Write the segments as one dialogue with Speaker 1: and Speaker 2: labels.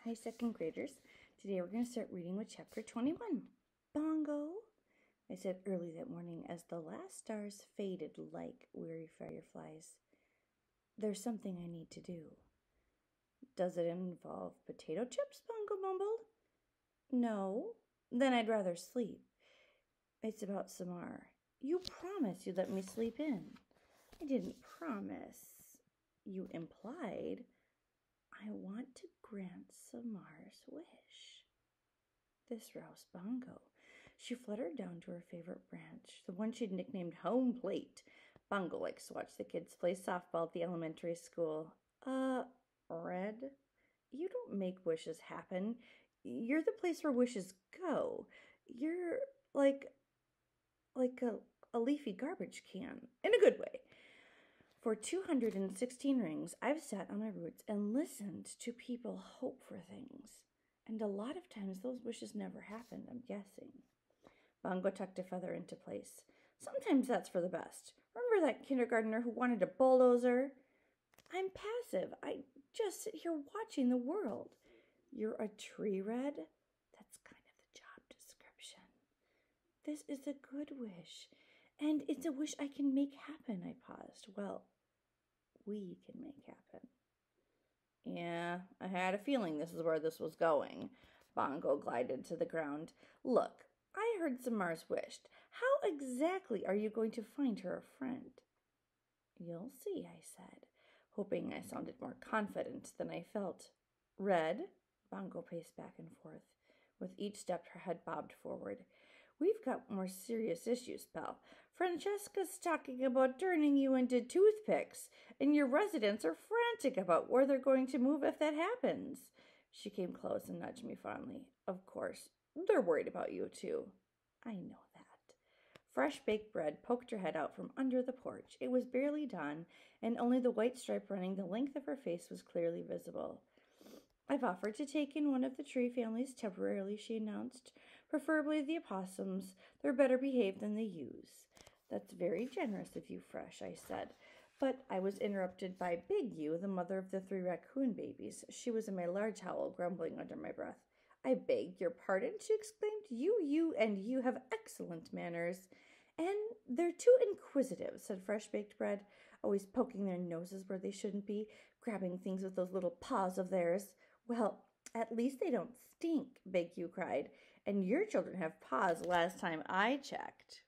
Speaker 1: Hi, second graders. Today we're going to start reading with chapter 21. Bongo, I said early that morning as the last stars faded like weary fireflies. There's something I need to do. Does it involve potato chips? Bongo mumbled. No, then I'd rather sleep. It's about Samar. You promised you'd let me sleep in. I didn't promise. You implied. I want to grant Samar's wish. This roused Bongo. She fluttered down to her favorite branch, the one she'd nicknamed Home Plate. Bongo likes to watch the kids play softball at the elementary school. Red, you don't make wishes happen. You're the place where wishes go. You're like a leafy garbage can, in a good way. For 216 rings, I've sat on my roots and listened to people hope for things. And a lot of times those wishes never happened, I'm guessing. Bongo tucked a feather into place. Sometimes that's for the best. Remember that kindergartner who wanted a bulldozer? I'm passive. I just sit here watching the world. You're a tree, Red? That's kind of the job description. This is a good wish. And it's a wish I can make happen, I paused. Well, we can make happen. Yeah, I had a feeling this is where this was going. Bongo glided to the ground. Look, I heard Samar's wished. How exactly are you going to find her a friend? You'll see, I said, hoping I sounded more confident than I felt. Red? Bongo paced back and forth. With each step, her head bobbed forward. We've got more serious issues, pal. Francesca's talking about turning you into toothpicks, and your residents are frantic about where they're going to move if that happens. She came close and nudged me fondly. Of course, they're worried about you, too. I know that. Fresh baked bread poked her head out from under the porch. It was barely dawn, and only the white stripe running the length of her face was clearly visible. I've offered to take in one of the tree families temporarily, she announced. Preferably the opossums. They're better behaved than the ewes. That's very generous of you, Fresh, I said. But I was interrupted by Big Ewe, the mother of the 3 raccoon babies. She was in my large howl, grumbling under my breath. I beg your pardon, she exclaimed. You have excellent manners. And they're too inquisitive, said Fresh Baked Bread, always poking their noses where they shouldn't be, grabbing things with those little paws of theirs. Well, at least they don't stink, Big Hugh cried, and your children have paws last time I checked.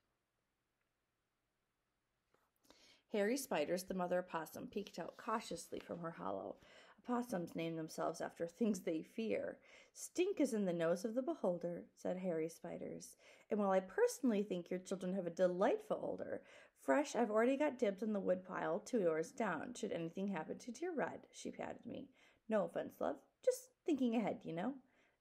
Speaker 1: Harry Spiders, the mother opossum, peeked out cautiously from her hollow. Opossums name themselves after things they fear. Stink is in the nose of the beholder, said Harry Spiders. And while I personally think your children have a delightful odor, Fresh, I've already got dibs on the woodpile 2 doors down, should anything happen to dear Red, she patted me. No offense, love. Just thinking ahead, you know.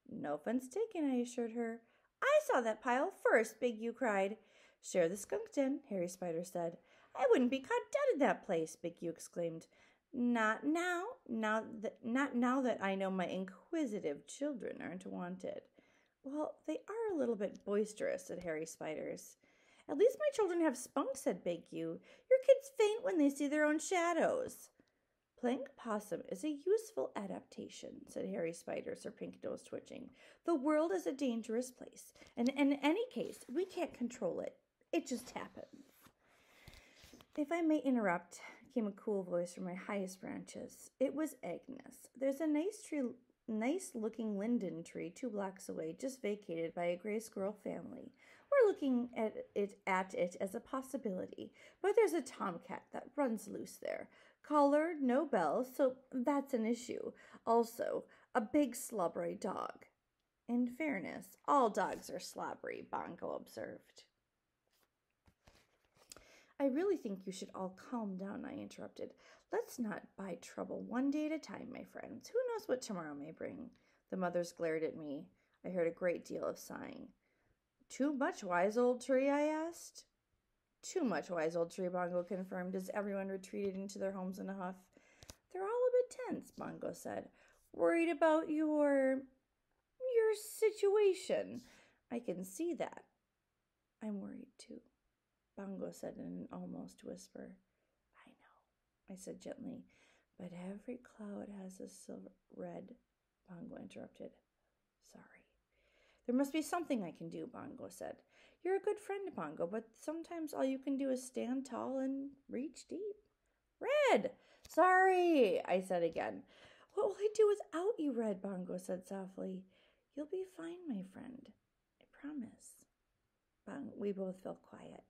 Speaker 1: No offense taken, I assured her. I saw that pile first, Big U cried. Share the skunk den, Harry Spider said. I wouldn't be caught dead in that place, Big U exclaimed. Not now that I know my inquisitive children aren't wanted. Well, they are a little bit boisterous, said Harry Spiders. At least my children have spunk, said Big U. Your kids faint when they see their own shadows. Playing possum is a useful adaptation, said Harry Spiders, her pink nose twitching. The world is a dangerous place, and in any case, we can't control it. It just happens. If I may interrupt, came a cool voice from my highest branches. It was Agnes. There's a nice-looking linden tree 2 blocks away, just vacated by a gray squirrel family. We're looking at it as a possibility, but there's a tomcat that runs loose there. Collared, no bells, so that's an issue. Also, a big slobbery dog. In fairness, all dogs are slobbery, Bongo observed. I really think you should all calm down, I interrupted. Let's not bide trouble one day at a time, my friends. Who knows what tomorrow may bring? The mothers glared at me. I heard a great deal of sighing. Too much, wise old tree? I asked. Too much, wise old tree, Bongo confirmed as everyone retreated into their homes in a huff. They're all a bit tense, Bongo said. Worried about your situation. I can see that. I'm worried too, Bongo said in an almost whisper. I know, I said gently, but every cloud has a silver red, Bongo interrupted. Sorry. There must be something I can do, Bongo said. You're a good friend, Bongo, but sometimes all you can do is stand tall and reach deep. Red! Sorry, I said again. What will I do without you, Red? Bongo said softly. You'll be fine, my friend. I promise. We both fell quiet.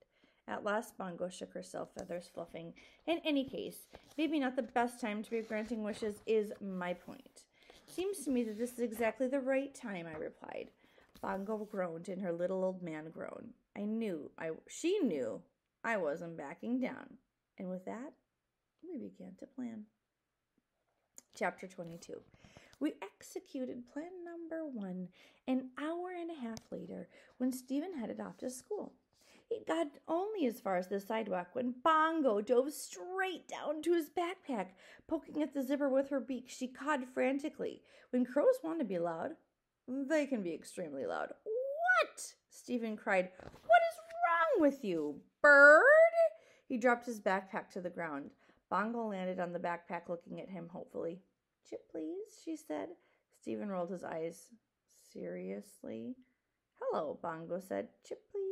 Speaker 1: At last, Bongo shook herself, feathers fluffing. In any case, maybe not the best time to be granting wishes is my point. Seems to me that this is exactly the right time, I replied. Bongo groaned, and her little old man groaned. She knew I wasn't backing down. And with that, we began to plan. Chapter 22. We executed plan number 1 an hour and a half later when Stephen headed off to school. He got only as far as the sidewalk when Bongo dove straight down to his backpack, poking at the zipper with her beak. She cawed frantically. When crows want to be loud, they can be extremely loud. What? Stephen cried. What is wrong with you, bird? He dropped his backpack to the ground. Bongo landed on the backpack, looking at him hopefully. Chip, please, she said. Stephen rolled his eyes. Seriously? Hello, Bongo said. Chip, please.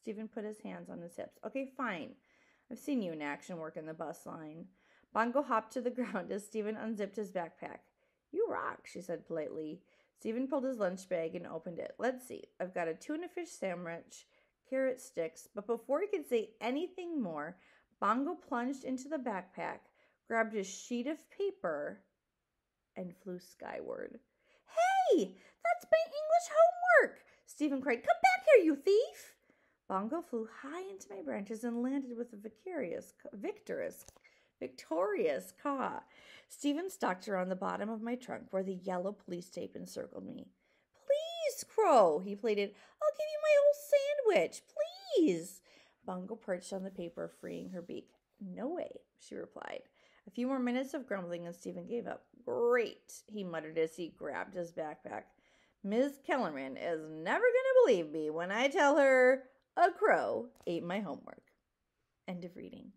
Speaker 1: Stephen put his hands on his hips. Okay, fine. I've seen you in action working the bus line. Bongo hopped to the ground as Stephen unzipped his backpack. You rock, she said politely. Stephen pulled his lunch bag and opened it. Let's see. I've got a tuna fish sandwich, carrot sticks. But before he could say anything more, Bongo plunged into the backpack, grabbed a sheet of paper, and flew skyward. Hey, that's my English homework! Stephen cried. Come back here, you thief! Bongo flew high into my branches and landed with a victorious caw. Stephen stalked around the bottom of my trunk where the yellow police tape encircled me. Please, Crow, he pleaded. I'll give you my whole sandwich, please. Bongo perched on the paper, freeing her beak. No way, she replied. A few more minutes of grumbling and Stephen gave up. Great, he muttered as he grabbed his backpack. Ms. Kellerman is never going to believe me when I tell her a crow ate my homework. End of reading.